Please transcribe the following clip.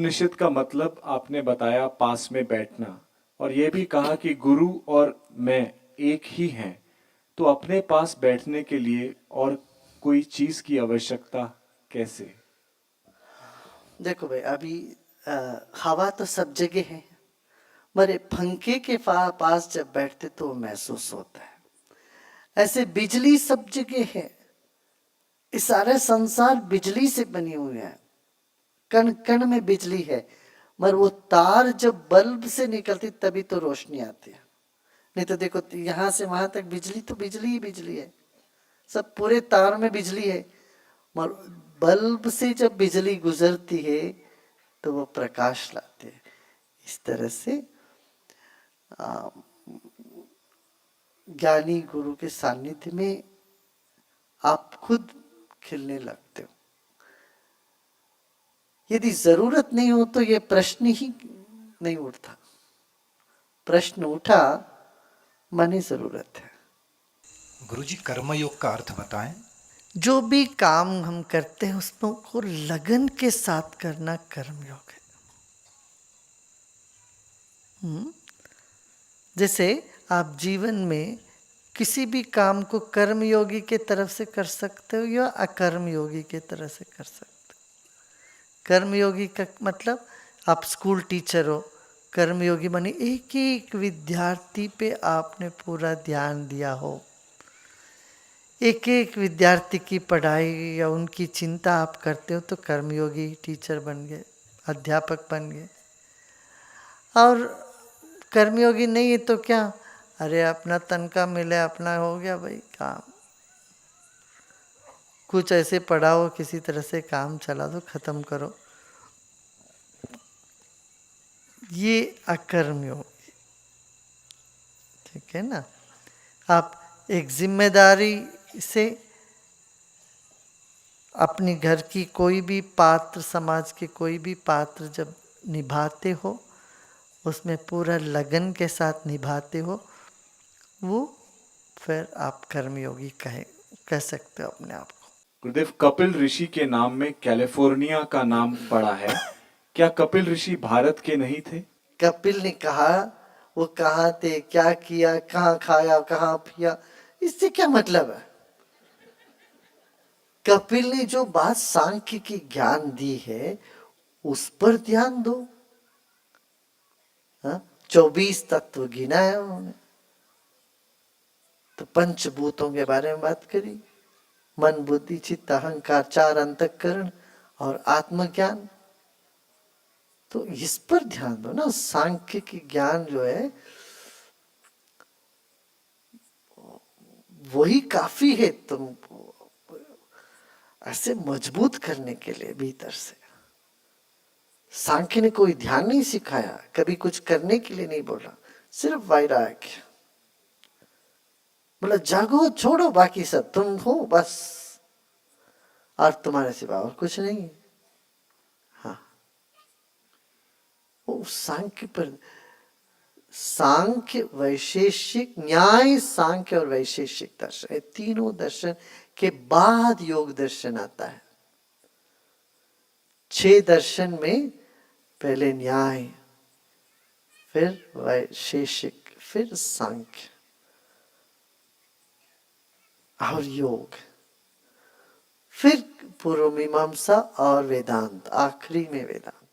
उपनिषद का मतलब आपने बताया पास में बैठना, और ये भी कहा कि गुरु और मैं एक ही हैं। तो अपने पास बैठने के लिए और कोई चीज की आवश्यकता कैसे? देखो भाई, अभी हवा तो सब जगह है, मरे पंखे के पास जब बैठते तो वो महसूस होता है। ऐसे बिजली सब जगह है, इस सारे संसार बिजली से बनी हुई है, कण कण में बिजली है। मगर वो तार जब बल्ब से निकलती तभी तो रोशनी आती है, नहीं तो देखो यहां से वहां तक बिजली तो बिजली ही बिजली है, सब पूरे तार में बिजली है। मगर बल्ब से जब बिजली गुजरती है तो वो प्रकाश लाते हैं। इस तरह से ज्ञानी गुरु के सानिध्य में आप खुद खिलने लगते हो। यदि जरूरत नहीं हो तो ये प्रश्न ही नहीं उठता। प्रश्न उठा माने जरूरत है। गुरुजी, कर्मयोग का अर्थ बताएं। जो भी काम हम करते हैं उसमें को लगन के साथ करना कर्मयोग है। जैसे आप जीवन में किसी भी काम को कर्मयोगी के तरफ से कर सकते हो या अकर्म योगी के तरह से कर सकते हो। कर्मयोगी का मतलब आप स्कूल टीचर हो, कर्मयोगी माने एक एक विद्यार्थी पे आपने पूरा ध्यान दिया हो, एक एक विद्यार्थी की पढ़ाई या उनकी चिंता आप करते हो, तो कर्मयोगी टीचर बन गए, अध्यापक बन गए। और कर्मयोगी नहीं है तो क्या, अरे अपना तनख्वाह मिले, अपना हो गया भाई काम, कुछ ऐसे पढ़ाओ, किसी तरह से काम चला दो, खत्म करो, ये अकर्मयोगी। ठीक है ना। आप एक जिम्मेदारी से अपनी घर की कोई भी पात्र, समाज के कोई भी पात्र जब निभाते हो, उसमें पूरा लगन के साथ निभाते हो, वो फिर आप कर्मयोगी कह सकते हो अपने आप को। गुरुदेव, कपिल ऋषि के नाम में कैलिफोर्निया का नाम पड़ा है। क्या कपिल ऋषि भारत के नहीं थे? कपिल ने कहा, वो कहाँ थे, क्या किया, कहाँ खाया, कहाँ पिया, इससे क्या मतलब है। कपिल ने जो बात सांख्य की ज्ञान दी है उस पर ध्यान दो। 24 तत्व गिना है उन्होंने, तो पंचभूतों के बारे में बात करी, मन बुद्धि चित्त अहंकार, 4 अंतःकरण और आत्मज्ञान। तो इस पर ध्यान दो ना। सांख्य की ज्ञान जो है वही काफी है तुम ऐसे मजबूत करने के लिए भीतर से। सांख्य ने कोई ध्यान नहीं सिखाया, कभी कुछ करने के लिए नहीं बोला, सिर्फ वैराग्य बोला, जागो छोड़ो बाकी सब, तुम हो बस, और तुम्हारे सिवा और कुछ नहीं। हाँ, वो सांख्य पर, सांख्य वैशेषिक न्याय, सांख्य और वैशेषिक दर्शन, तीनों दर्शन के बाद योग दर्शन आता है। 6 दर्शन में पहले न्याय, फिर वैशेषिक, फिर सांख्य और योग, फिर पूर्व मीमांसा और वेदांत, आखिरी में वेदांत।